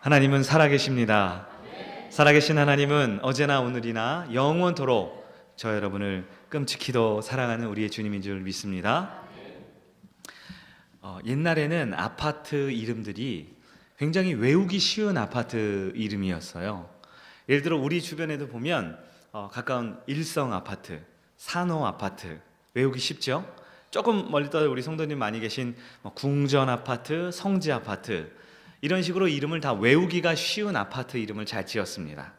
하나님은 살아계십니다. 살아계신 하나님은 어제나 오늘이나 영원토록 저 여러분을 끔찍히도 사랑하는 우리의 주님인 줄 믿습니다. 옛날에는 아파트 이름들이 굉장히 외우기 쉬운 아파트 이름이었어요. 예를 들어 우리 주변에도 보면 가까운 일성 아파트, 산호 아파트 외우기 쉽죠? 조금 멀리 떠 우리 성도님 많이 계신 궁전 아파트, 성지 아파트 이런 식으로 이름을 다 외우기가 쉬운 아파트 이름을 잘 지었습니다.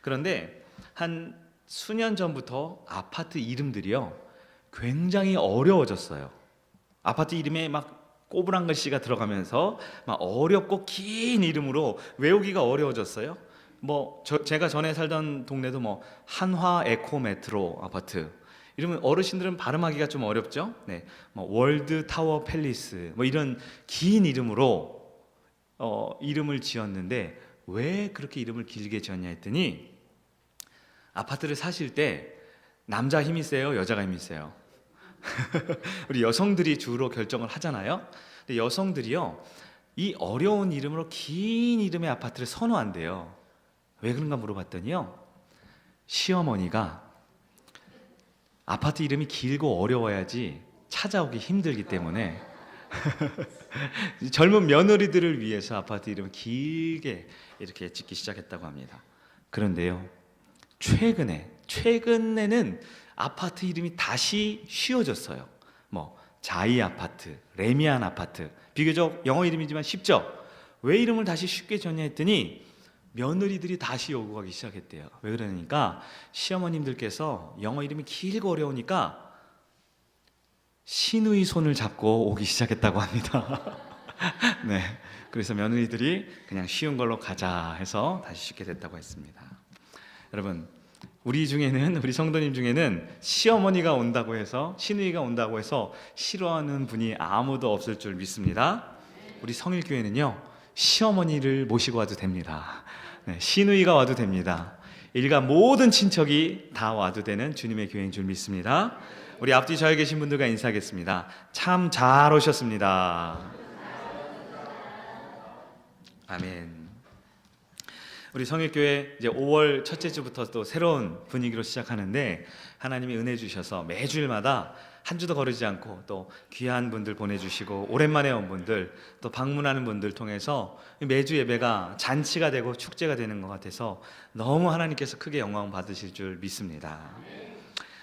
그런데 한 수년 전부터 아파트 이름들이요 굉장히 어려워졌어요. 아파트 이름에 막 꼬부랑 글씨가 들어가면서 막 어렵고 긴 이름으로 외우기가 어려워졌어요. 제가 전에 살던 동네도 한화 에코 메트로 아파트 이러면 어르신들은 발음하기가 좀 어렵죠. 네, 월드 타워 팰리스 이런 긴 이름으로 이름을 지었는데 왜 그렇게 이름을 길게 지었냐 했더니 아파트를 사실 때 남자 힘이 세요, 여자가 힘이 세요? 우리 여성들이 주로 결정을 하잖아요. 근데 여성들이요 이 어려운 이름으로 긴 이름의 아파트를 선호한대요. 왜 그런가 물어봤더니요 시어머니가 아파트 이름이 길고 어려워야지 찾아오기 힘들기 때문에 젊은 며느리들을 위해서 아파트 이름을 길게 이렇게 짓기 시작했다고 합니다. 그런데요 최근에는 아파트 이름이 다시 쉬워졌어요. 자이 아파트, 레미안 아파트 비교적 영어 이름이지만 쉽죠? 왜 이름을 다시 쉽게 지었냐 했더니 며느리들이 다시 오고 가기 시작했대요. 왜 그러니까 시어머님들께서 영어 이름이 길고 어려우니까 시누이 손을 잡고 오기 시작했다고 합니다. 네, 그래서 며느리들이 그냥 쉬운 걸로 가자 해서 다시 쉽게 됐다고 했습니다. 여러분, 우리 성도님 중에는 시어머니가 온다고 해서 시누이가 온다고 해서 싫어하는 분이 아무도 없을 줄 믿습니다. 우리 성일교회는요 시어머니를 모시고 와도 됩니다. 네, 시누이가 와도 됩니다. 일가 모든 친척이 다 와도 되는 주님의 교회인 줄 믿습니다. 우리 앞뒤 저에 계신 분들과 인사하겠습니다. 참 잘 오셨습니다. 아멘. 우리 성일교회 이제 5월 첫째 주부터 또 새로운 분위기로 시작하는데 하나님이 은혜 주셔서 매주일마다 한 주도 거르지 않고 또 귀한 분들 보내주시고 오랜만에 온 분들 또 방문하는 분들 통해서 매주 예배가 잔치가 되고 축제가 되는 것 같아서 너무 하나님께서 크게 영광 받으실 줄 믿습니다.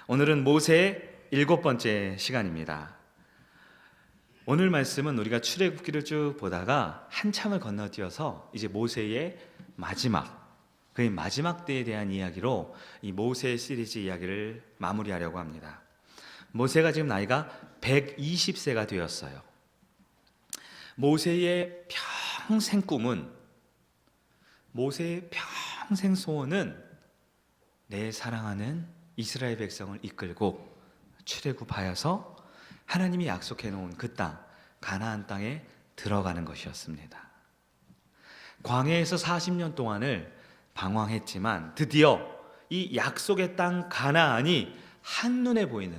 오늘은 모세의 7번째 시간입니다. 오늘 말씀은 우리가 출애굽기를 쭉 보다가 한참을 건너뛰어서 이제 모세의 그의 마지막 때에 대한 이야기로 이 모세 시리즈 이야기를 마무리하려고 합니다. 모세가 지금 나이가 120세가 되었어요. 모세의 평생 소원은 내 사랑하는 이스라엘 백성을 이끌고 출애굽하여서 하나님이 약속해 놓은 그 땅, 가나안 땅에 들어가는 것이었습니다. 광야에서 40년 동안을 방황했지만 드디어 이 약속의 땅 가나안이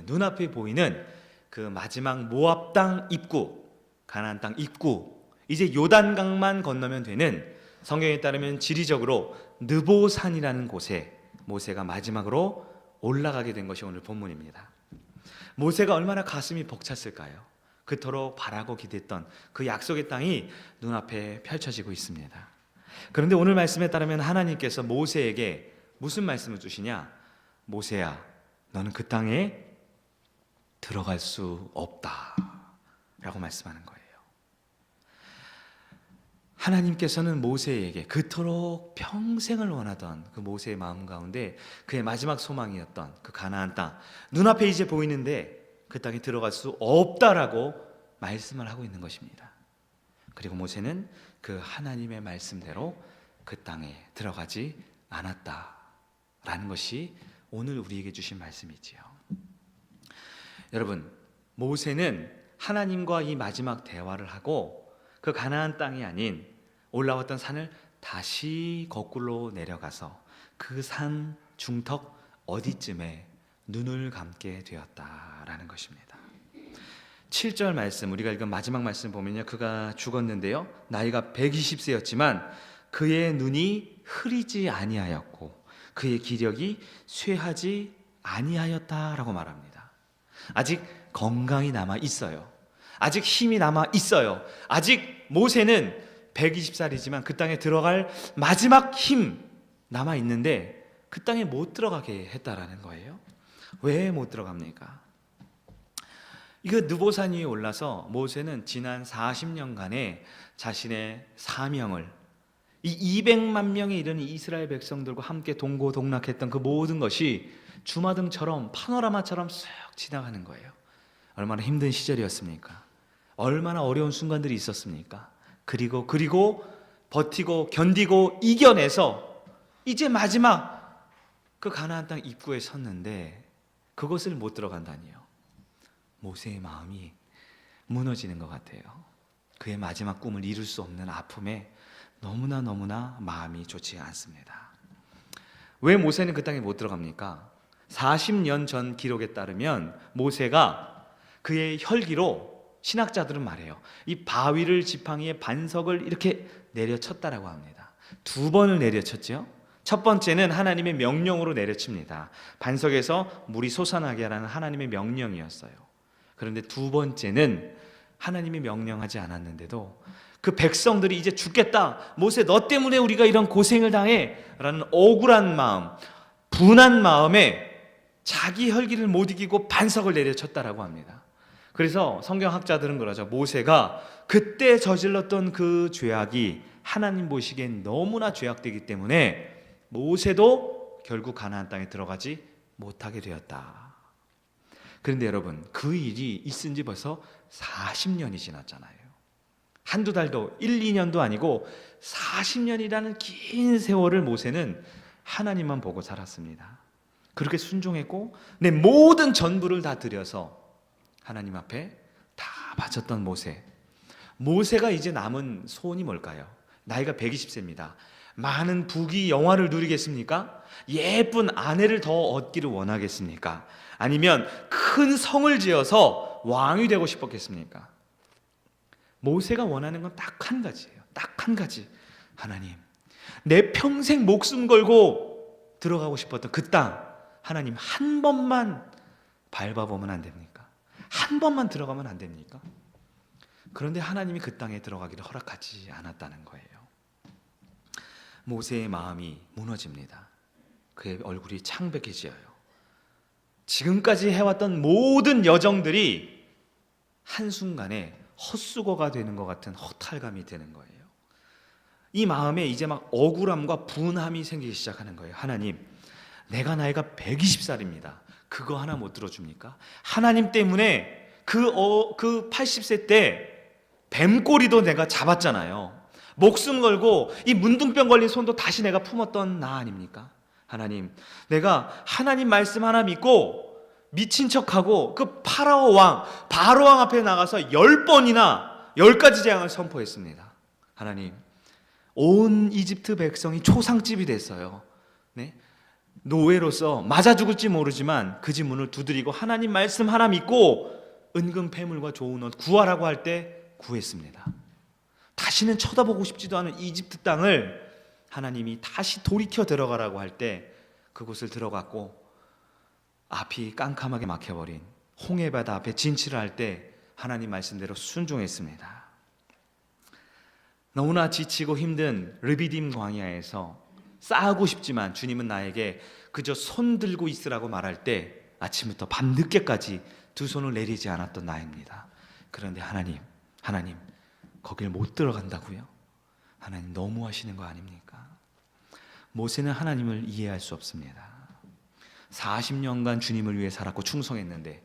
눈앞에 보이는 그 마지막 모압 땅 입구, 가나안 땅 입구, 이제 요단강만 건너면 되는, 성경에 따르면 지리적으로 느보산이라는 곳에 모세가 마지막으로 올라가게 된 것이 오늘 본문입니다. 모세가 얼마나 가슴이 벅찼을까요? 그토록 바라고 기대했던 그 약속의 땅이 눈앞에 펼쳐지고 있습니다. 그런데 오늘 말씀에 따르면 하나님께서 모세에게 무슨 말씀을 주시냐? 모세야, 너는 그 땅에 들어갈 수 없다 라고 말씀하는 거예요. 하나님께서는 모세에게 그토록 평생을 원하던 그 모세의 마음 가운데 그의 마지막 소망이었던 그 가나안 땅, 눈앞에 이제 보이는데 그 땅에 들어갈 수 없다라고 말씀을 하고 있는 것입니다. 그리고 모세는 그 하나님의 말씀대로 그 땅에 들어가지 않았다라는 것이 오늘 우리에게 주신 말씀이지요. 여러분, 모세는 하나님과 이 마지막 대화를 하고 그 가나안 땅이 아닌 올라왔던 산을 다시 거꾸로 내려가서 그 산 중턱 어디쯤에 눈을 감게 되었다라는 것입니다. 7절 말씀, 우리가 읽은 마지막 말씀 보면요, 그가 죽었는데요 나이가 120세였지만 그의 눈이 흐리지 아니하였고 그의 기력이 쇠하지 아니하였다라고 말합니다. 아직 건강이 남아 있어요. 아직 힘이 남아 있어요. 아직 모세는 120살이지만 그 땅에 들어갈 마지막 힘 남아 있는데 그 땅에 못 들어가게 했다라는 거예요. 왜 못 들어갑니까? 이거 느보산 위에 올라서 모세는 지난 40년간의 자신의 사명을 이 200만 명에 이르는 이스라엘 백성들과 함께 동고동락했던 그 모든 것이 주마등처럼 파노라마처럼 쓱 지나가는 거예요. 얼마나 힘든 시절이었습니까? 얼마나 어려운 순간들이 있었습니까? 그리고 버티고 견디고 이겨내서 이제 마지막 그 가나안 땅 입구에 섰는데 그것을 못 들어간다니요. 모세의 마음이 무너지는 것 같아요. 그의 마지막 꿈을 이룰 수 없는 아픔에 너무나 마음이 좋지 않습니다. 왜 모세는 그 땅에 못 들어갑니까? 40년 전 기록에 따르면 모세가 그의 혈기로, 신학자들은 말해요, 이 바위를 지팡이에 반석을 이렇게 내려쳤다라고 합니다. 2번을 내려쳤죠. 첫 번째는 하나님의 명령으로 내려칩니다. 반석에서 물이 솟아나게 하라는 하나님의 명령이었어요. 그런데 2번째는 하나님이 명령하지 않았는데도 그 백성들이 이제 죽겠다, 모세 너 때문에 우리가 이런 고생을 당해 라는 억울한 마음, 분한 마음에 자기 혈기를 못 이기고 반석을 내려쳤다라고 합니다. 그래서 성경학자들은 그러죠. 모세가 그때 저질렀던 그 죄악이 하나님 보시기엔 너무나 죄악되기 때문에 모세도 결국 가나안 땅에 들어가지 못하게 되었다. 그런데 여러분, 그 일이 있은 지 벌써 40년이 지났잖아요. 한두 달도 1, 2년도 아니고 40년이라는 긴 세월을 모세는 하나님만 보고 살았습니다. 그렇게 순종했고 내 모든 전부를 다 들여서 하나님 앞에 다 바쳤던 모세가 이제 남은 소원이 뭘까요? 나이가 120세입니다. 많은 부귀 영화를 누리겠습니까? 예쁜 아내를 더 얻기를 원하겠습니까? 아니면 큰 성을 지어서 왕이 되고 싶었겠습니까? 모세가 원하는 건 딱 한 가지예요. 딱 한 가지. 하나님, 내 평생 목숨 걸고 들어가고 싶었던 그 땅, 하나님 한 번만 밟아보면 안 됩니까? 한 번만 들어가면 안 됩니까? 그런데 하나님이 그 땅에 들어가기를 허락하지 않았다는 거예요. 모세의 마음이 무너집니다. 그의 얼굴이 창백해져요. 지금까지 해왔던 모든 여정들이 한순간에 헛수고가 되는 것 같은 허탈감이 드는 거예요. 이 마음에 이제 막 억울함과 분함이 생기기 시작하는 거예요. 하나님, 내가 나이가 120살입니다. 그거 하나 못 들어줍니까? 하나님 때문에 그 80세 때 뱀꼬리도 내가 잡았잖아요. 목숨 걸고 이 문둥병 걸린 손도 다시 내가 품었던 나 아닙니까? 하나님, 내가 하나님 말씀 하나 믿고 미친 척하고 그 바로 왕 앞에 나가서 10번이나 10가지 재앙을 선포했습니다. 하나님, 온 이집트 백성이 초상집이 됐어요. 네? 노예로서 맞아 죽을지 모르지만 그 집 문을 두드리고 하나님 말씀 하나 믿고 은근 폐물과 좋은 옷 구하라고 할 때 구했습니다. 다시는 쳐다보고 싶지도 않은 이집트 땅을 하나님이 다시 돌이켜 들어가라고 할 때 그곳을 들어갔고 앞이 깜깜하게 막혀버린 홍해바다 앞에 진치를 할 때 하나님 말씀대로 순종했습니다. 너무나 지치고 힘든 르비딤 광야에서 싸우고 싶지만 주님은 나에게 그저 손 들고 있으라고 말할 때 아침부터 밤늦게까지 두 손을 내리지 않았던 나입니다. 그런데 하나님 거길 못 들어간다고요? 하나님 너무하시는 거 아닙니까? 모세는 하나님을 이해할 수 없습니다. 40년간 주님을 위해 살았고 충성했는데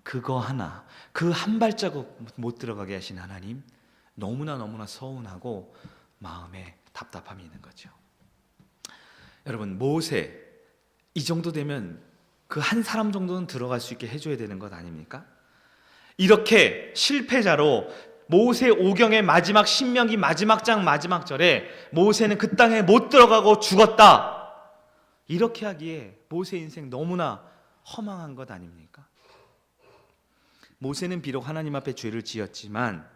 그거 하나, 그 한 발자국 못 들어가게 하신 하나님, 너무나 서운하고 마음에 답답함이 있는 거죠. 여러분, 모세 이 정도 되면 그 한 사람 정도는 들어갈 수 있게 해줘야 되는 것 아닙니까? 이렇게 실패자로 모세 오경의 마지막 신명기 마지막 장 마지막 절에 모세는 그 땅에 못 들어가고 죽었다, 이렇게 하기에 모세 인생 너무나 허망한 것 아닙니까? 모세는 비록 하나님 앞에 죄를 지었지만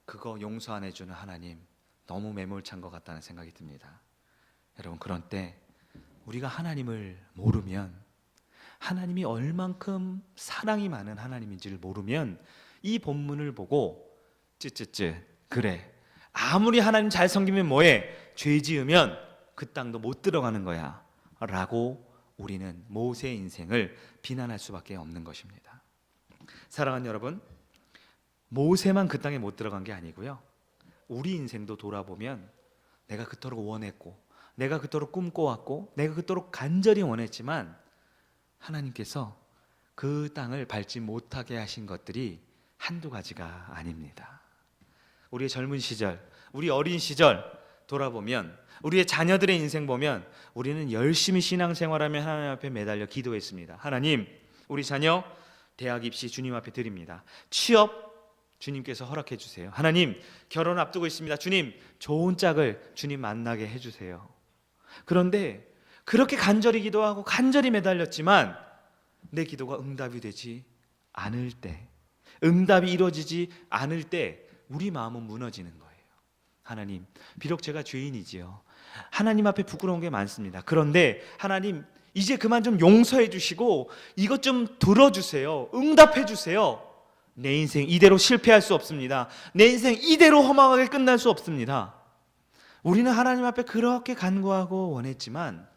그거 용서 안 해주는 하나님 너무 매몰찬 것 같다는 생각이 듭니다. 여러분, 그런 때 우리가 하나님을 모르면, 하나님이 얼만큼 사랑이 많은 하나님인지를 모르면 이 본문을 보고 쯧쯧쯧, 그래, 아무리 하나님 잘 섬기면 뭐해, 죄 지으면 그 땅도 못 들어가는 거야 라고 우리는 모세의 인생을 비난할 수밖에 없는 것입니다. 사랑하는 여러분, 모세만 그 땅에 못 들어간 게 아니고요, 우리 인생도 돌아보면 내가 그토록 원했고, 내가 그토록 꿈꿔왔고, 내가 그토록 간절히 원했지만 하나님께서 그 땅을 밟지 못하게 하신 것들이 한두 가지가 아닙니다. 우리의 젊은 시절, 우리 어린 시절 돌아보면, 우리의 자녀들의 인생 보면 우리는 열심히 신앙생활하며 하나님 앞에 매달려 기도했습니다. 하나님, 우리 자녀 대학 입시 주님 앞에 드립니다. 취업 주님께서 허락해 주세요. 하나님, 결혼 앞두고 있습니다. 주님, 좋은 짝을 주님 만나게 해주세요. 그런데 그렇게 간절히 기도하고 간절히 매달렸지만 내 기도가 응답이 되지 않을 때, 응답이 이루어지지 않을 때 우리 마음은 무너지는 거예요. 하나님, 비록 제가 죄인이지요, 하나님 앞에 부끄러운 게 많습니다. 그런데 하나님, 이제 그만 좀 용서해 주시고 이것 좀 들어주세요. 응답해 주세요. 내 인생 이대로 실패할 수 없습니다. 내 인생 이대로 허망하게 끝날 수 없습니다. 우리는 하나님 앞에 그렇게 간구하고 원했지만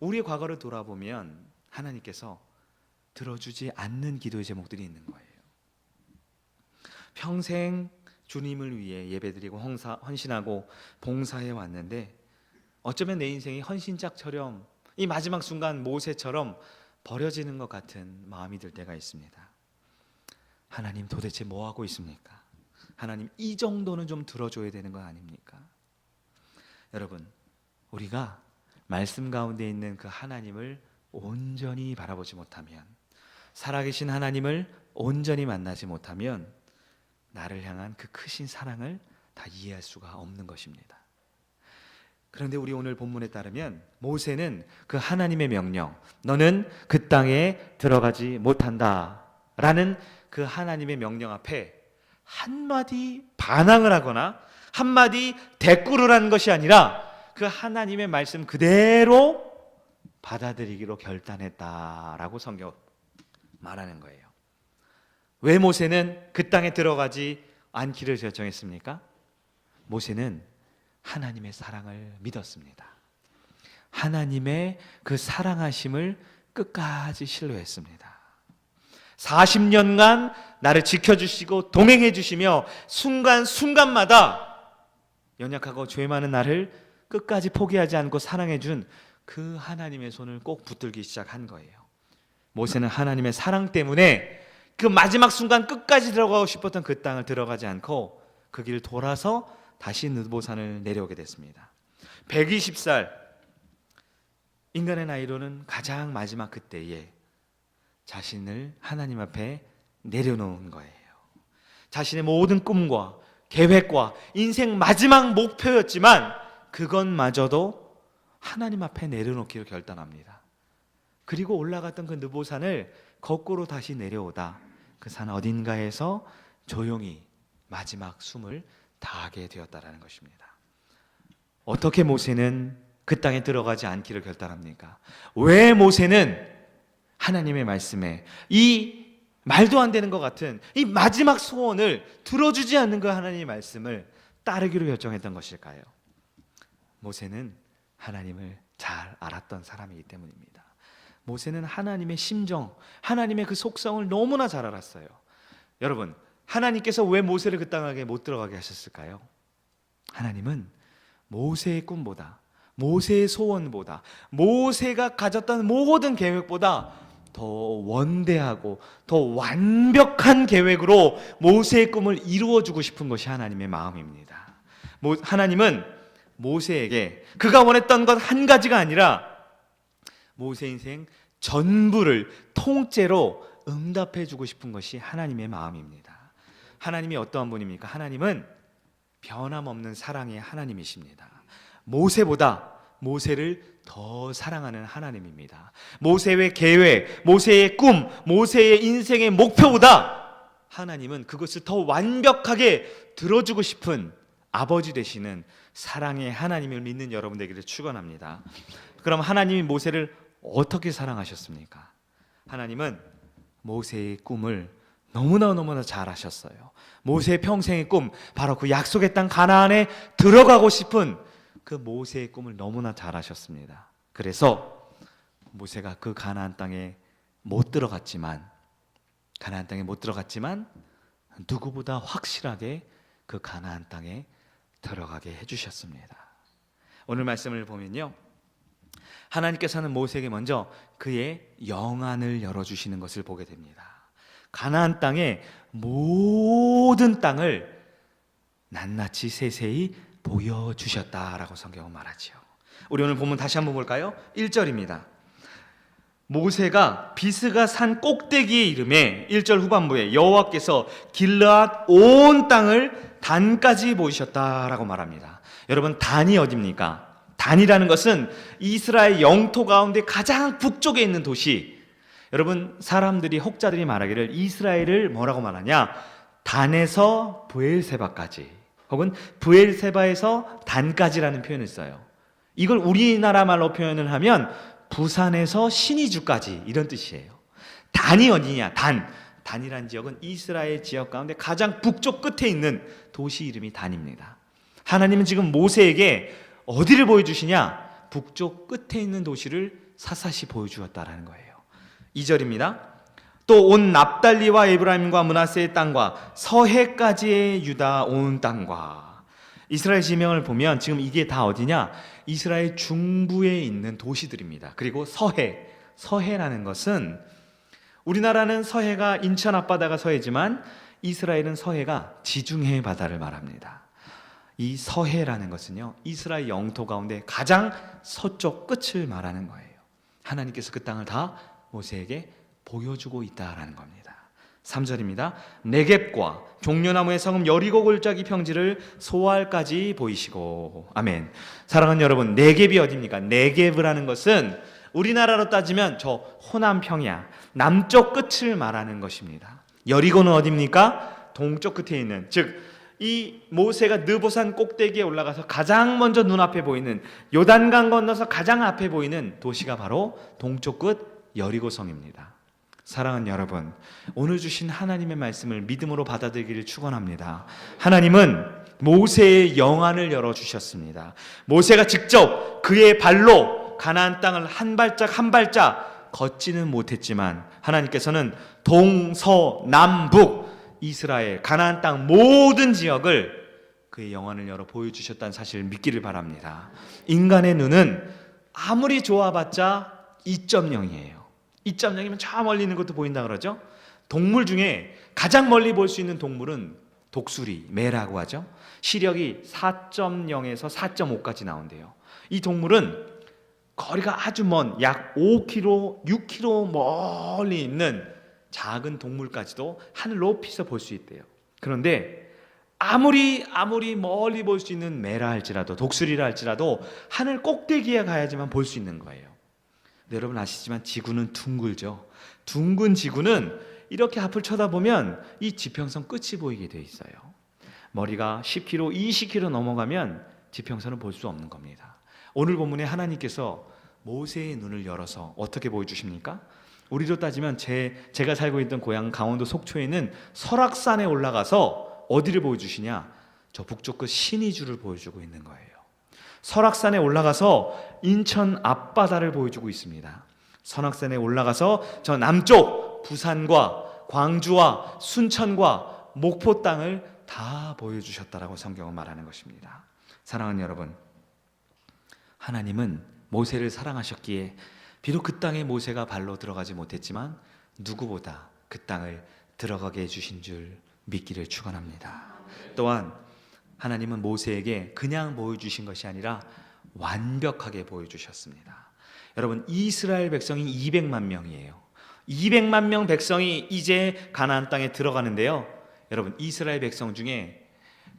우리의 과거를 돌아보면 하나님께서 들어주지 않는 기도의 제목들이 있는 거예요. 평생 주님을 위해 예배드리고 헌신하고 봉사해 왔는데 어쩌면 내 인생이 헌신짝처럼, 이 마지막 순간 모세처럼 버려지는 것 같은 마음이 들 때가 있습니다. 하나님, 도대체 뭐 하고 있습니까? 하나님, 이 정도는 좀 들어줘야 되는 거 아닙니까? 여러분, 우리가 말씀 가운데 있는 그 하나님을 온전히 바라보지 못하면, 살아계신 하나님을 온전히 만나지 못하면 나를 향한 그 크신 사랑을 다 이해할 수가 없는 것입니다. 그런데 우리 오늘 본문에 따르면 모세는 그 하나님의 명령, 너는 그 땅에 들어가지 못한다 라는 그 하나님의 명령 앞에 한마디 반항을 하거나 한마디 대꾸를 하는 것이 아니라 그 하나님의 말씀 그대로 받아들이기로 결단했다라고 성경 말하는 거예요. 왜 모세는 그 땅에 들어가지 않기를 결정했습니까? 모세는 하나님의 사랑을 믿었습니다. 하나님의 그 사랑하심을 끝까지 신뢰했습니다. 40년간 나를 지켜주시고 동행해 주시며 순간순간마다 연약하고 죄 많은 나를 끝까지 포기하지 않고 사랑해 준 그 하나님의 손을 꼭 붙들기 시작한 거예요. 모세는 하나님의 사랑 때문에 그 마지막 순간 끝까지 들어가고 싶었던 그 땅을 들어가지 않고 그 길을 돌아서 다시 느보산을 내려오게 됐습니다. 120살, 인간의 나이로는 가장 마지막 그때에 자신을 하나님 앞에 내려놓은 거예요. 자신의 모든 꿈과 계획과 인생 마지막 목표였지만 그것마저도 하나님 앞에 내려놓기로 결단합니다. 그리고 올라갔던 그 느보산을 거꾸로 다시 내려오다 그 산 어딘가에서 조용히 마지막 숨을 다하게 되었다라는 것입니다. 어떻게 모세는 그 땅에 들어가지 않기를 결단합니까? 왜 모세는 하나님의 말씀에 이 말도 안 되는 것 같은 이 마지막 소원을 들어주지 않는 그 하나님의 말씀을 따르기로 결정했던 것일까요? 모세는 하나님을 잘 알았던 사람이기 때문입니다. 모세는 하나님의 심정, 하나님의 그 속성을 너무나 잘 알았어요. 여러분, 하나님께서 왜 모세를 그 땅에 못 들어가게 하셨을까요? 하나님은 모세의 꿈보다, 모세의 소원보다, 모세가 가졌던 모든 계획보다 더 원대하고 더 완벽한 계획으로 모세의 꿈을 이루어주고 싶은 것이 하나님의 마음입니다. 하나님은 모세에게 그가 원했던 것 한 가지가 아니라 모세 인생 전부를 통째로 응답해 주고 싶은 것이 하나님의 마음입니다. 하나님이 어떠한 분입니까? 하나님은 변함없는 사랑의 하나님이십니다. 모세보다 모세를 더 사랑하는 하나님입니다. 모세의 계획, 모세의 꿈, 모세의 인생의 목표보다 하나님은 그것을 더 완벽하게 들어주고 싶은 아버지 되시는 사랑의 하나님을 믿는 여러분 되기를 축원합니다. 그럼 하나님이 모세를 어떻게 사랑하셨습니까? 하나님은 모세의 꿈을 너무나 잘 아셨어요. 모세의 평생의 꿈, 바로 그 약속의 땅 가나안에 들어가고 싶은 그 모세의 꿈을 너무나 잘 아셨습니다. 그래서 모세가 그 가나안 땅에 못 들어갔지만 누구보다 확실하게 그 가나안 땅에 들어가게 해주셨습니다. 오늘 말씀을 보면요, 하나님께서는 모세에게 먼저 그의 영안을 열어주시는 것을 보게 됩니다. 가나안 땅의 모든 땅을 낱낱이 세세히 보여주셨다라고 성경은 말하죠. 우리 오늘 본문 다시 한번 볼까요? 1절입니다. 모세가 비스가 산 꼭대기에 이르매 1절 후반부에 여호와께서 길르앗 온 땅을 단까지 보이셨다라고 말합니다. 여러분, 단이 어디입니까? 단이라는 것은 이스라엘 영토 가운데 가장 북쪽에 있는 도시. 여러분, 사람들이 혹자들이 말하기를 이스라엘을 뭐라고 말하냐? 단에서 브엘세바까지, 혹은 브엘세바에서 단까지라는 표현을 써요. 이걸 우리나라 말로 표현을 하면 부산에서 신의주까지, 이런 뜻이에요. 단이 어디냐? 단이란 지역은 이스라엘 지역 가운데 가장 북쪽 끝에 있는 도시 이름이 단입니다. 하나님은 지금 모세에게 어디를 보여주시냐? 북쪽 끝에 있는 도시를 사사시 보여주었다라는 거예요. 2절입니다. 또 온 납달리와 에브라임과 므낫세의 땅과 서해까지의 유다 온 땅과. 이스라엘 지명을 보면 지금 이게 다 어디냐? 이스라엘 중부에 있는 도시들입니다. 그리고 서해라는 것은, 우리나라는 서해가 인천 앞바다가 서해지만 이스라엘은 서해가 지중해 바다를 말합니다. 이 서해라는 것은요, 이스라엘 영토 가운데 가장 서쪽 끝을 말하는 거예요. 하나님께서 그 땅을 다 모세에게 보여주고 있다라는 겁니다. 3절입니다. 네겝과 종려나무의 성읍 여리고 골짜기 평지를 소알까지 보이시고. 아멘. 사랑하는 여러분, 네겝이 어디입니까? 네겝이라는 것은 우리나라로 따지면 저 호남 평야 남쪽 끝을 말하는 것입니다. 여리고는 어디입니까? 동쪽 끝에 있는, 즉 이 모세가 느보산 꼭대기에 올라가서 가장 먼저 눈앞에 보이는, 요단강 건너서 가장 앞에 보이는 도시가 바로 동쪽 끝 여리고성입니다. 사랑하는 여러분, 오늘 주신 하나님의 말씀을 믿음으로 받아들이기를 축원합니다. 하나님은 모세의 영안을 열어주셨습니다. 모세가 직접 그의 발로 가나안 땅을 한 발짝 한 발짝 걷지는 못했지만 하나님께서는 동서남북 이스라엘 가나안 땅 모든 지역을 그의 영안을 열어 보여주셨다는 사실을 믿기를 바랍니다. 인간의 눈은 아무리 좋아봤자 2.0이에요. 2.0이면 저 멀리 있는 것도 보인다 그러죠. 동물 중에 가장 멀리 볼 수 있는 동물은 독수리, 매라고 하죠. 시력이 4.0에서 4.5까지 나온대요. 이 동물은 거리가 아주 먼 약 5km, 6km 멀리 있는 작은 동물까지도 하늘 높이서 볼 수 있대요. 그런데 아무리 멀리 볼 수 있는 매라 할지라도, 독수리라 할지라도 하늘 꼭대기에 가야지만 볼 수 있는 거예요. 네, 여러분 아시지만 지구는 둥글죠. 둥근 지구는 이렇게 앞을 쳐다보면 이 지평선 끝이 보이게 돼 있어요. 머리가 10km, 20km 넘어가면 지평선을 볼 수 없는 겁니다. 오늘 본문에 하나님께서 모세의 눈을 열어서 어떻게 보여주십니까? 우리로 따지면 제가 살고 있던 고향 강원도 속초에는 설악산에 올라가서 어디를 보여주시냐? 저 북쪽 끝 신의주를 보여주고 있는 거예요. 설악산에 올라가서 인천 앞바다를 보여주고 있습니다. 설악산에 올라가서 저 남쪽 부산과 광주와 순천과 목포 땅을 다 보여주셨다라고 성경은 말하는 것입니다. 사랑하는 여러분, 하나님은 모세를 사랑하셨기에 비록 그 땅에 모세가 발로 들어가지 못했지만 누구보다 그 땅을 들어가게 해주신 줄 믿기를 축원합니다. 또한 하나님은 모세에게 그냥 보여주신 것이 아니라 완벽하게 보여주셨습니다. 여러분, 이스라엘 백성이 200만 명이에요. 200만 명 백성이 이제 가나안 땅에 들어가는데요, 여러분, 이스라엘 백성 중에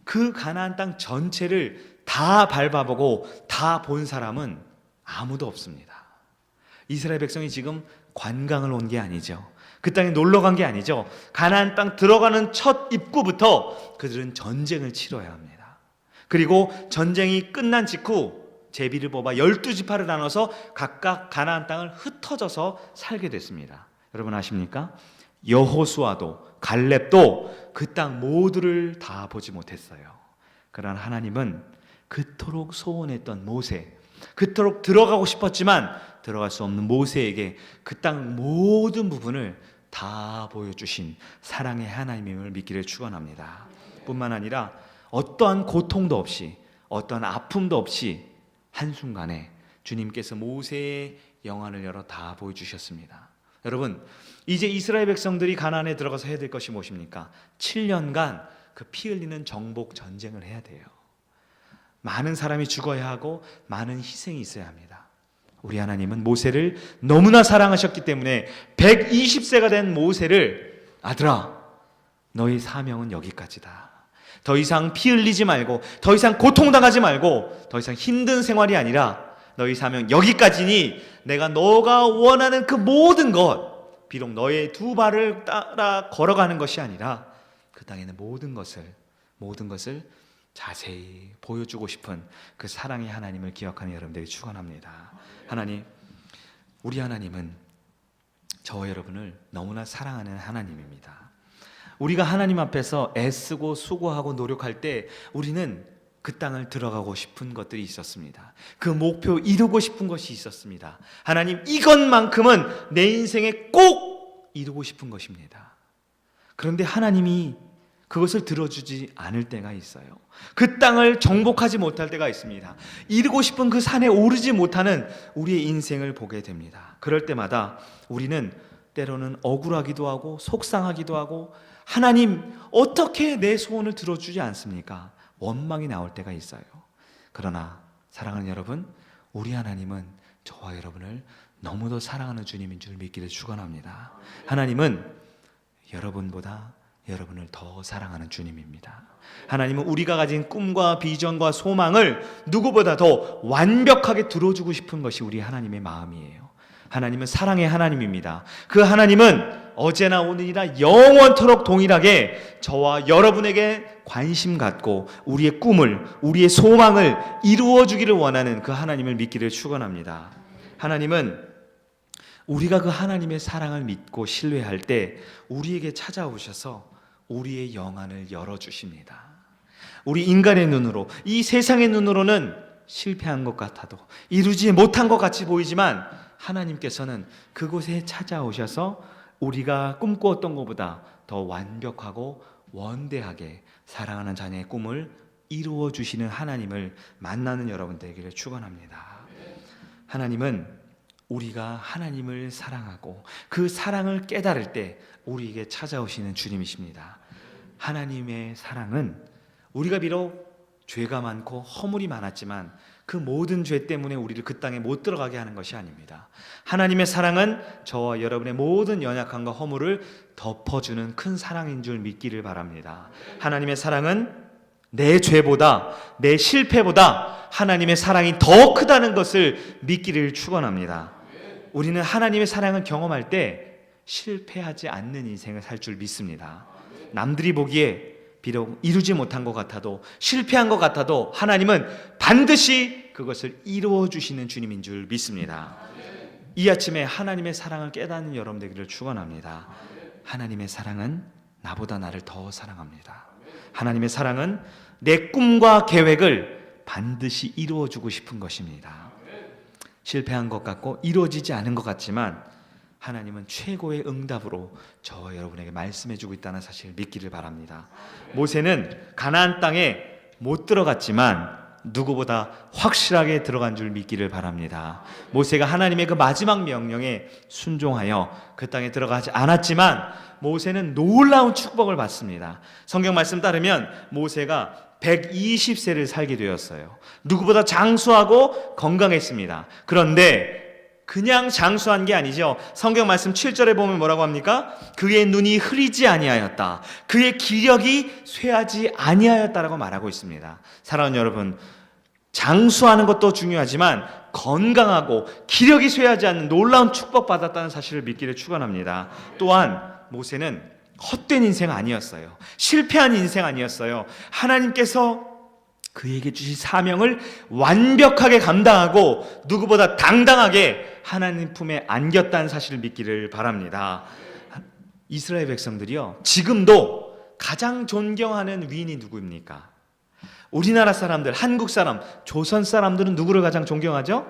그 가나안 땅 전체를 다 밟아보고 다 본 사람은 아무도 없습니다. 이스라엘 백성이 지금 관광을 온 게 아니죠. 그 땅에 놀러 간 게 아니죠. 가나안 땅 들어가는 첫 입구부터 그들은 전쟁을 치러야 합니다. 그리고 전쟁이 끝난 직후 제비를 뽑아 12지파를 나눠서 각각 가나안 땅을 흩어져서 살게 됐습니다. 여러분 아십니까? 여호수아도 갈렙도 그 땅 모두를 다 보지 못했어요. 그러나 하나님은 그토록 소원했던 모세, 그토록 들어가고 싶었지만 들어갈 수 없는 모세에게 그 땅 모든 부분을 다 보여주신 사랑의 하나님임을 믿기를 축원합니다. 뿐만 아니라 어떠한 고통도 없이, 어떠한 아픔도 없이 한순간에 주님께서 모세의 영안을 열어 다 보여주셨습니다. 여러분, 이제 이스라엘 백성들이 가나안에 들어가서 해야 될 것이 무엇입니까? 7년간 그 피 흘리는 정복 전쟁을 해야 돼요. 많은 사람이 죽어야 하고 많은 희생이 있어야 합니다. 우리 하나님은 모세를 너무나 사랑하셨기 때문에 120세가 된 모세를 아들아, 너희 사명은 여기까지다. 더 이상 피 흘리지 말고, 더 이상 고통당하지 말고, 더 이상 힘든 생활이 아니라 너희 사명 여기까지니 내가 너가 원하는 그 모든 것, 비록 너의 두 발을 따라 걸어가는 것이 아니라 그 땅에는 모든 것을 자세히 보여주고 싶은 그 사랑의 하나님을 기억하는 여러분들이 축원합니다. 하나님, 우리 하나님은 저와 여러분을 너무나 사랑하는 하나님입니다. 우리가 하나님 앞에서 애쓰고 수고하고 노력할 때 우리는 그 땅을 들어가고 싶은 것들이 있었습니다. 그 목표 이루고 싶은 것이 있었습니다. 하나님, 이것만큼은 내 인생에 꼭 이루고 싶은 것입니다. 그런데 하나님이 그것을 들어주지 않을 때가 있어요. 그 땅을 정복하지 못할 때가 있습니다. 이루고 싶은 그 산에 오르지 못하는 우리의 인생을 보게 됩니다. 그럴 때마다 우리는 때로는 억울하기도 하고 속상하기도 하고, 하나님 어떻게 내 소원을 들어주지 않습니까? 원망이 나올 때가 있어요. 그러나 사랑하는 여러분, 우리 하나님은 저와 여러분을 너무도 사랑하는 주님인 줄 믿기를 축원합니다. 하나님은 여러분보다 여러분을 더 사랑하는 주님입니다. 하나님은 우리가 가진 꿈과 비전과 소망을 누구보다 더 완벽하게 들어주고 싶은 것이 우리 하나님의 마음이에요. 하나님은 사랑의 하나님입니다. 그 하나님은 어제나 오늘이나 영원토록 동일하게 저와 여러분에게 관심 갖고 우리의 꿈을, 우리의 소망을 이루어 주기를 원하는 그 하나님을 믿기를 축원합니다. 하나님은 우리가 그 하나님의 사랑을 믿고 신뢰할 때 우리에게 찾아오셔서 우리의 영안을 열어주십니다. 우리 인간의 눈으로, 이 세상의 눈으로는 실패한 것 같아도, 이루지 못한 것 같이 보이지만 하나님께서는 그곳에 찾아오셔서 우리가 꿈꾸었던 것보다 더 완벽하고 원대하게 사랑하는 자녀의 꿈을 이루어 주시는 하나님을 만나는 여러분 되기를 축원합니다. 하나님은 우리가 하나님을 사랑하고 그 사랑을 깨달을 때 우리에게 찾아오시는 주님이십니다. 하나님의 사랑은 우리가 비록 죄가 많고 허물이 많았지만 그 모든 죄 때문에 우리를 그 땅에 못 들어가게 하는 것이 아닙니다. 하나님의 사랑은 저와 여러분의 모든 연약함과 허물을 덮어주는 큰 사랑인 줄 믿기를 바랍니다. 하나님의 사랑은 내 죄보다, 내 실패보다 하나님의 사랑이 더 크다는 것을 믿기를 축원합니다. 우리는 하나님의 사랑을 경험할 때 실패하지 않는 인생을 살 줄 믿습니다. 남들이 보기에 비록 이루지 못한 것 같아도, 실패한 것 같아도 하나님은 반드시 그것을 이루어 주시는 주님인 줄 믿습니다. 이 아침에 하나님의 사랑을 깨닫는 여러분 되기를 축원합니다. 하나님의 사랑은 나보다 나를 더 사랑합니다. 하나님의 사랑은 내 꿈과 계획을 반드시 이루어 주고 싶은 것입니다. 실패한 것 같고 이루어지지 않은 것 같지만 하나님은 최고의 응답으로 저와 여러분에게 말씀해 주고 있다는 사실을 믿기를 바랍니다. 모세는 가나안 땅에 못 들어갔지만 누구보다 확실하게 들어간 줄 믿기를 바랍니다. 모세가 하나님의 그 마지막 명령에 순종하여 그 땅에 들어가지 않았지만 모세는 놀라운 축복을 받습니다. 성경 말씀 따르면 모세가 120세를 살게 되었어요. 누구보다 장수하고 건강했습니다. 그런데 그냥 장수한 게 아니죠. 성경 말씀 7절에 보면 뭐라고 합니까? 그의 눈이 흐리지 아니하였다. 그의 기력이 쇠하지 아니하였다라고 말하고 있습니다. 사랑하는 여러분, 장수하는 것도 중요하지만 건강하고 기력이 쇠하지 않는 놀라운 축복받았다는 사실을 믿기를 축원합니다. 또한 모세는 헛된 인생 아니었어요. 실패한 인생 아니었어요. 하나님께서 그에게 주신 사명을 완벽하게 감당하고 누구보다 당당하게 하나님 품에 안겼다는 사실을 믿기를 바랍니다. 이스라엘 백성들이요, 지금도 가장 존경하는 위인이 누구입니까? 우리나라 사람들, 한국 사람, 조선 사람들은 누구를 가장 존경하죠?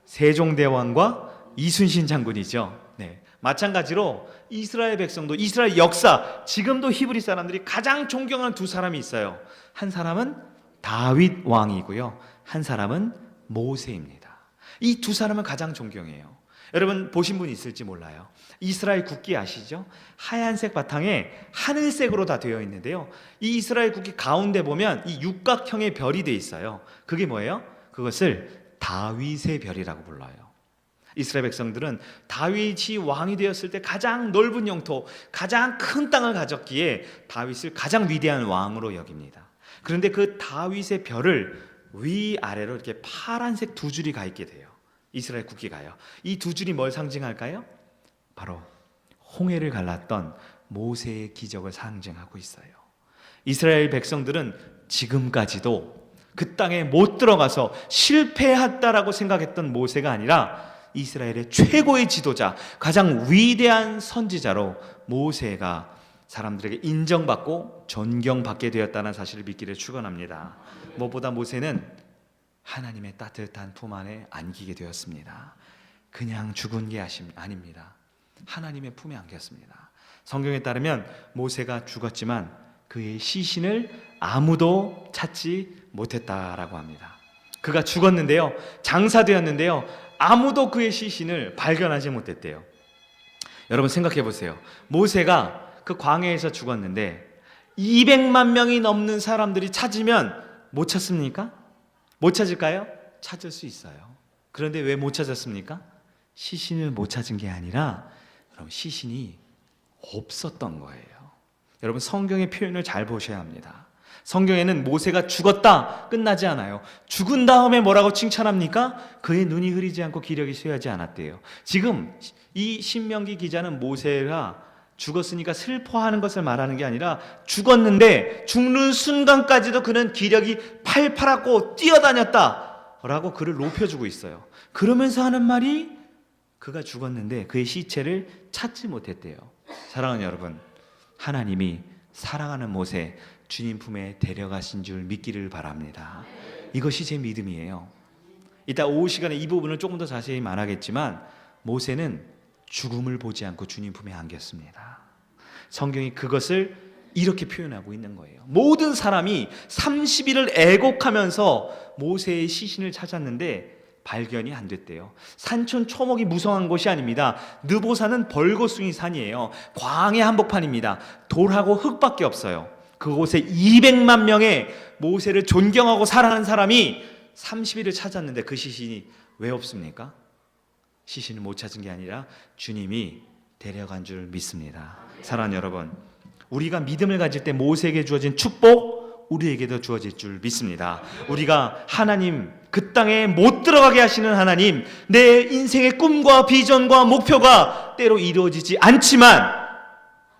세종대왕과 이순신 장군이죠. 네. 마찬가지로 이스라엘 백성도, 이스라엘 역사, 지금도 히브리 사람들이 가장 존경하는 두 사람이 있어요. 한 사람은 다윗 왕이고요, 한 사람은 모세입니다. 이 두 사람을 가장 존경해요. 여러분 보신 분 있을지 몰라요. 이스라엘 국기 아시죠? 하얀색 바탕에 하늘색으로 다 되어 있는데요, 이 이스라엘 국기 가운데 보면 이 육각형의 별이 되어 있어요. 그게 뭐예요? 그것을 다윗의 별이라고 불러요. 이스라엘 백성들은 다윗이 왕이 되었을 때 가장 넓은 영토, 가장 큰 땅을 가졌기에 다윗을 가장 위대한 왕으로 여깁니다. 그런데 그 다윗의 별을 위아래로 이렇게 파란색 두 줄이 가 있게 돼요. 이스라엘 국기가요. 이 두 줄이 뭘 상징할까요? 바로 홍해를 갈랐던 모세의 기적을 상징하고 있어요. 이스라엘 백성들은 지금까지도 그 땅에 못 들어가서 실패했다라고 생각했던 모세가 아니라 이스라엘의 최고의 지도자, 가장 위대한 선지자로 모세가 사람들에게 인정받고 존경받게 되었다는 사실을 믿기를 축원합니다. 무엇보다 모세는 하나님의 따뜻한 품 안에 안기게 되었습니다. 그냥 죽은 게 아닙니다. 하나님의 품에 안겼습니다. 성경에 따르면 모세가 죽었지만 그의 시신을 아무도 찾지 못했다라고 합니다. 그가 죽었는데요, 장사되었는데요, 아무도 그의 시신을 발견하지 못했대요. 여러분 생각해 보세요. 모세가 그 광야에서 죽었는데 200만 명이 넘는 사람들이 찾으면 못 찾습니까? 못 찾을까요? 찾을 수 있어요. 그런데 왜 못 찾았습니까? 시신을 못 찾은 게 아니라 여러분 시신이 없었던 거예요. 여러분 성경의 표현을 잘 보셔야 합니다. 성경에는 모세가 죽었다 끝나지 않아요. 죽은 다음에 뭐라고 칭찬합니까? 그의 눈이 흐리지 않고 기력이 쇠하지 않았대요. 지금 이 신명기 기자는 모세가 죽었으니까 슬퍼하는 것을 말하는 게 아니라 죽었는데 죽는 순간까지도 그는 기력이 팔팔하고 뛰어다녔다 라고 그를 높여주고 있어요. 그러면서 하는 말이 그가 죽었는데 그의 시체를 찾지 못했대요. 사랑하는 여러분, 하나님이 사랑하는 모세 주님 품에 데려가신 줄 믿기를 바랍니다. 이것이 제 믿음이에요. 이따 오후 시간에 이 부분을 조금 더 자세히 말하겠지만 모세는 죽음을 보지 않고 주님 품에 안겼습니다. 성경이 그것을 이렇게 표현하고 있는 거예요. 모든 사람이 30일을 애곡하면서 모세의 시신을 찾았는데 발견이 안 됐대요. 산천 초목이 무성한 곳이 아닙니다. 느보산은 벌거숭이 산이에요. 광야 한복판입니다. 돌하고 흙밖에 없어요. 그곳에 200만 명의 모세를 존경하고 사랑하는 사람이 30일을 찾았는데 그 시신이 왜 없습니까? 시신을 못 찾은 게 아니라 주님이 데려간 줄 믿습니다. 사랑하는 여러분, 우리가 믿음을 가질 때 모세에게 주어진 축복 우리에게도 주어질 줄 믿습니다. 우리가 하나님, 그 땅에 못 들어가게 하시는 하나님, 내 인생의 꿈과 비전과 목표가 때로 이루어지지 않지만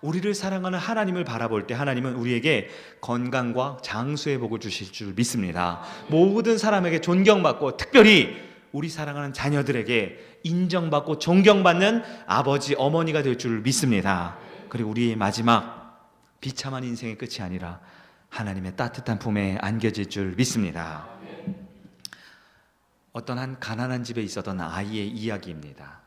우리를 사랑하는 하나님을 바라볼 때 하나님은 우리에게 건강과 장수의 복을 주실 줄 믿습니다. 모든 사람에게 존경받고 특별히 우리 사랑하는 자녀들에게 인정받고 존경받는 아버지, 어머니가 될 줄 믿습니다. 그리고 우리의 마지막 비참한 인생의 끝이 아니라 하나님의 따뜻한 품에 안겨질 줄 믿습니다. 어떤 한 가난한 집에 있었던 아이의 이야기입니다.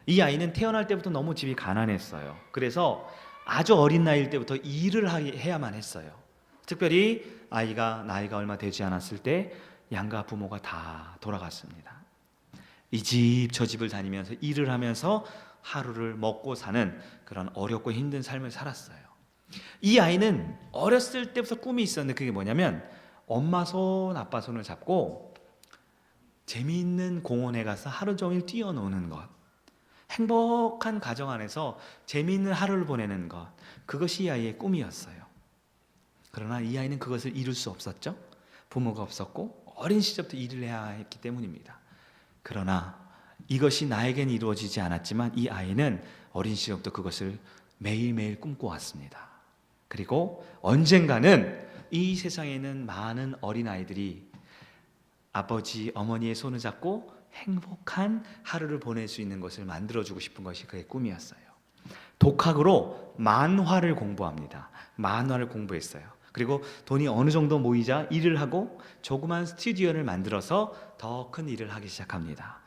이 아이는 태어날 때부터 너무 집이 가난했어요. 그래서 아주 어린 나이일 때부터 일을 해야만 했어요. 특별히 아이가 나이가 얼마 되지 않았을 때 양가 부모가 다 돌아갔습니다. 이 집 저 집을 다니면서 일을 하면서 하루를 먹고 사는 그런 어렵고 힘든 삶을 살았어요. 이 아이는 어렸을 때부터 꿈이 있었는데 그게 뭐냐면 엄마 손 아빠 손을 잡고 재미있는 공원에 가서 하루 종일 뛰어노는 것, 행복한 가정 안에서 재미있는 하루를 보내는 것, 그것이 이 아이의 꿈이었어요. 그러나 이 아이는 그것을 이룰 수 없었죠. 부모가 없었고 어린 시절부터 일을 해야 했기 때문입니다. 그러나 이것이 나에겐 이루어지지 않았지만 이 아이는 어린 시절부터 그것을 매일매일 꿈꿔왔습니다. 그리고 언젠가는 이 세상에 있는 많은 어린아이들이 아버지, 어머니의 손을 잡고 행복한 하루를 보낼 수 있는 것을 만들어주고 싶은 것이 그의 꿈이었어요. 독학으로 만화를 공부합니다. 만화를 공부했어요. 그리고 돈이 어느 정도 모이자 일을 하고 조그만 스튜디오를 만들어서 더 큰 일을 하기 시작합니다.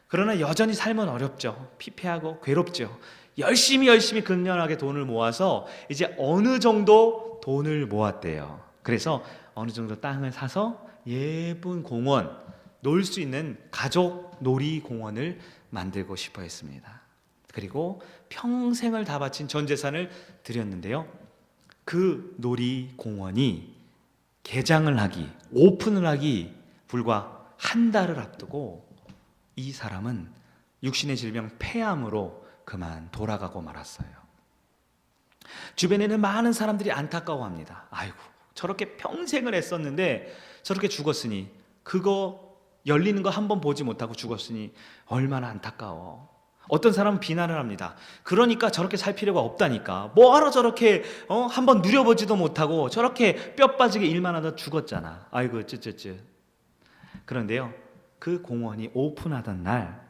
그러나 여전히 삶은 어렵죠. 피폐하고 괴롭죠. 열심히 극렬하게 돈을 모아서 이제 어느 정도 돈을 모았대요. 그래서 어느 정도 땅을 사서 예쁜 공원, 놀 수 있는 가족 놀이공원을 만들고 싶어 했습니다. 그리고 평생을 다 바친 전 재산을 들였는데요. 그 놀이공원이 개장을 하기, 오픈을 하기 불과 한 달을 앞두고 이 사람은 육신의 질병 폐암으로 그만 돌아가고 말았어요. 주변에는 많은 사람들이 안타까워합니다. 아이고, 저렇게 평생을 애썼는데 저렇게 죽었으니, 그거 열리는 거 한 번 보지 못하고 죽었으니 얼마나 안타까워. 어떤 사람은 비난을 합니다. 그러니까 저렇게 살 필요가 없다니까. 뭐하러 저렇게 한번 누려보지도 못하고 저렇게 뼈 빠지게 일만 하다 죽었잖아. 아이고 쯧쯧쯧. 그런데요, 그 공원이 오픈하던 날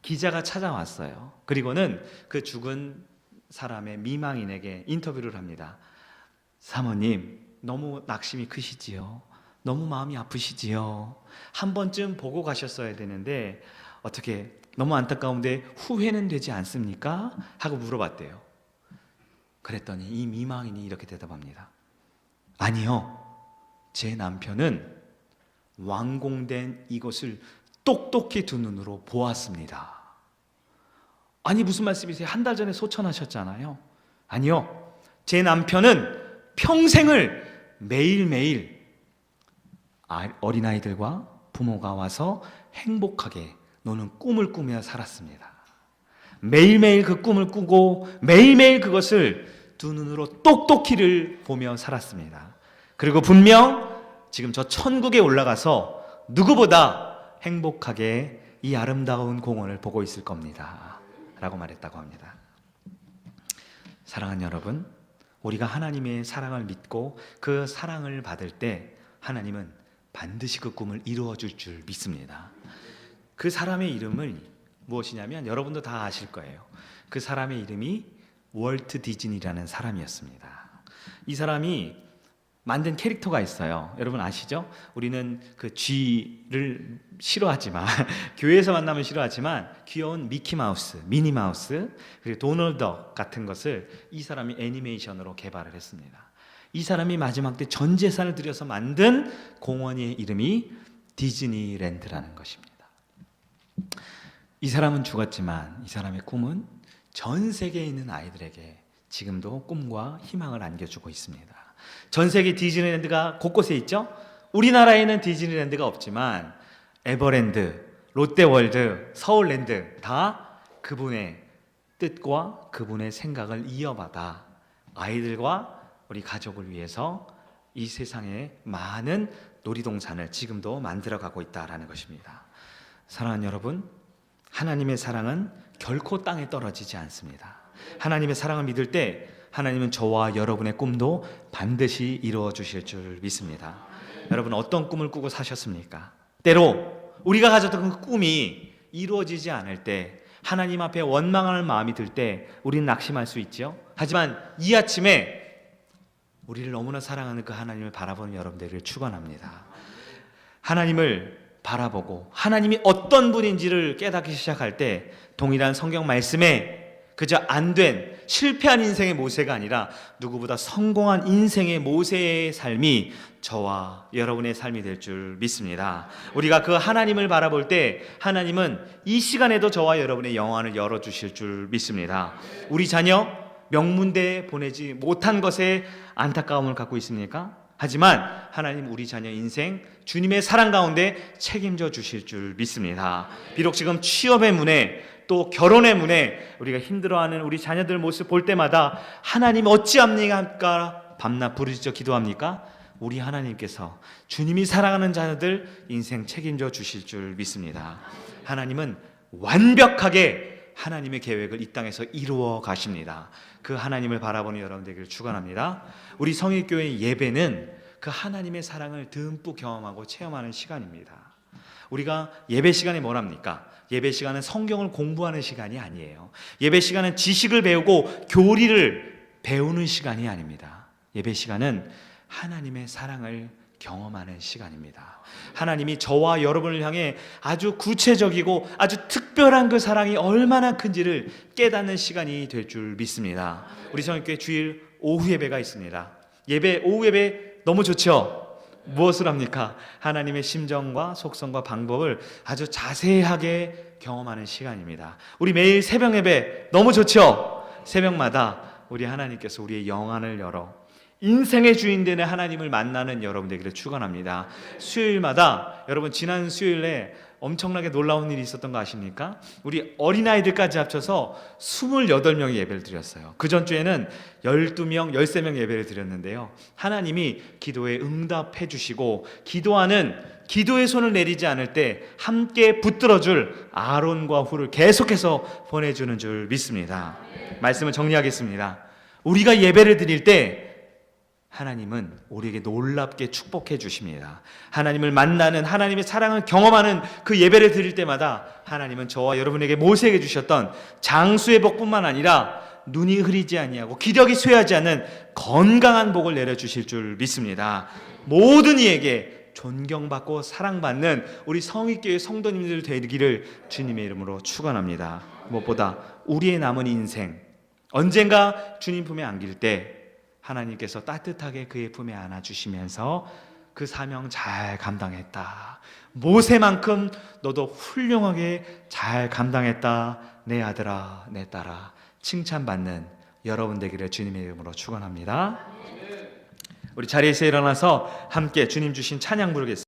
기자가 찾아왔어요. 그리고는 그 죽은 사람의 미망인에게 인터뷰를 합니다. 사모님, 너무 낙심이 크시지요? 너무 마음이 아프시지요? 한 번쯤 보고 가셨어야 되는데 어떻게 너무 안타까운데 후회는 되지 않습니까? 하고 물어봤대요. 그랬더니 이 미망인이 이렇게 대답합니다. 아니요, 제 남편은 완공된 이것을 똑똑히 두 눈으로 보았습니다. 아니 무슨 말씀이세요? 한 달 전에 소천하셨잖아요. 아니요, 제 남편은 평생을 매일매일 어린아이들과 부모가 와서 행복하게 노는 꿈을 꾸며 살았습니다. 매일매일 그 꿈을 꾸고 매일매일 그것을 두 눈으로 똑똑히를 보며 살았습니다. 그리고 분명 지금 저 천국에 올라가서 누구보다 행복하게 이 아름다운 공원을 보고 있을 겁니다 라고 말했다고 합니다. 사랑하는 여러분, 우리가 하나님의 사랑을 믿고 그 사랑을 받을 때 하나님은 반드시 그 꿈을 이루어 줄 줄 믿습니다. 그 사람의 이름은 무엇이냐면 여러분도 다 아실 거예요. 그 사람의 이름이 월트 디즈니라는 사람이었습니다. 이 사람이 만든 캐릭터가 있어요. 여러분 아시죠? 우리는 그 쥐를 싫어하지만 교회에서 만나면 싫어하지만 귀여운 미키마우스, 미니마우스, 그리고 도널드 덕 같은 것을 이 사람이 애니메이션으로 개발을 했습니다. 이 사람이 마지막 때 전 재산을 들여서 만든 공원의 이름이 디즈니랜드라는 것입니다. 이 사람은 죽었지만 이 사람의 꿈은 전 세계에 있는 아이들에게 지금도 꿈과 희망을 안겨주고 있습니다. 전 세계 디즈니랜드가 곳곳에 있죠? 우리나라에는 디즈니랜드가 없지만 에버랜드, 롯데월드, 서울랜드 다 그분의 뜻과 그분의 생각을 이어받아 아이들과 우리 가족을 위해서 이 세상에 많은 놀이동산을 지금도 만들어가고 있다는 것입니다. 사랑하는 여러분, 하나님의 사랑은 결코 땅에 떨어지지 않습니다. 하나님의 사랑을 믿을 때 하나님은 저와 여러분의 꿈도 반드시 이루어 주실 줄 믿습니다. 여러분 어떤 꿈을 꾸고 사셨습니까? 때로 우리가 가졌던 그 꿈이 이루어지지 않을 때, 하나님 앞에 원망하는 마음이 들 때 우리는 낙심할 수 있죠. 하지만 이 아침에 우리를 너무나 사랑하는 그 하나님을 바라보는 여러분들을 축원합니다. 하나님을 바라보고 하나님이 어떤 분인지를 깨닫기 시작할 때 동일한 성경 말씀에 그저 안된 실패한 인생의 모세가 아니라 누구보다 성공한 인생의 모세의 삶이 저와 여러분의 삶이 될 줄 믿습니다. 우리가 그 하나님을 바라볼 때 하나님은 이 시간에도 저와 여러분의 영안을 열어주실 줄 믿습니다. 우리 자녀 명문대에 보내지 못한 것에 안타까움을 갖고 있습니까? 하지만 하나님 우리 자녀 인생 주님의 사랑 가운데 책임져 주실 줄 믿습니다. 비록 지금 취업의 문에 또 결혼의 문에 우리가 힘들어하는 우리 자녀들 모습 볼 때마다 하나님 어찌합니까? 밤낮 부르짖어 기도합니까? 우리 하나님께서 주님이 사랑하는 자녀들 인생 책임져 주실 줄 믿습니다. 하나님은 완벽하게 하나님의 계획을 이 땅에서 이루어 가십니다. 그 하나님을 바라보는 여러분 되기를 축원합니다. 우리 성일교회 예배는 그 하나님의 사랑을 듬뿍 경험하고 체험하는 시간입니다. 우리가 예배 시간에 뭘 합니까? 예배 시간은 성경을 공부하는 시간이 아니에요. 예배 시간은 지식을 배우고 교리를 배우는 시간이 아닙니다. 예배 시간은 하나님의 사랑을 경험하는 시간입니다. 하나님이 저와 여러분을 향해 아주 구체적이고 아주 특별한 그 사랑이 얼마나 큰지를 깨닫는 시간이 될 줄 믿습니다. 우리 성인교회 주일 오후 예배가 있습니다. 오후 예배 너무 좋죠? 무엇을 합니까? 하나님의 심정과 속성과 방법을 아주 자세하게 경험하는 시간입니다. 우리 매일 새벽 예배 너무 좋죠? 새벽마다 우리 하나님께서 우리의 영안을 열어 인생의 주인 되는 하나님을 만나는 여러분 되기를 축원합니다. 수요일마다 여러분 지난 수요일에 엄청나게 놀라운 일이 있었던 거 아십니까? 우리 어린아이들까지 합쳐서 28명이 예배를 드렸어요. 그 전주에는 12명, 13명 예배를 드렸는데요. 하나님이 기도에 응답해 주시고 기도하는 기도의 손을 내리지 않을 때 함께 붙들어줄 아론과 훌을 계속해서 보내주는 줄 믿습니다. 말씀을 정리하겠습니다. 우리가 예배를 드릴 때 하나님은 우리에게 놀랍게 축복해 주십니다. 하나님을 만나는, 하나님의 사랑을 경험하는 그 예배를 드릴 때마다 하나님은 저와 여러분에게 모세에게 주셨던 장수의 복뿐만 아니라 눈이 흐리지 아니하고 기력이 쇠하지 않는 건강한 복을 내려주실 줄 믿습니다. 모든 이에게 존경받고 사랑받는 우리 성익교회 성도님들 되기를 주님의 이름으로 축원합니다. 무엇보다 우리의 남은 인생 언젠가 주님 품에 안길 때 하나님께서 따뜻하게 그의 품에 안아주시면서 그 사명 잘 감당했다, 모세만큼 너도 훌륭하게 잘 감당했다, 내 아들아 내 딸아 칭찬받는 여러분 되기를 주님의 이름으로 축원합니다. 우리 자리에서 일어나서 함께 주님 주신 찬양 부르겠습니다.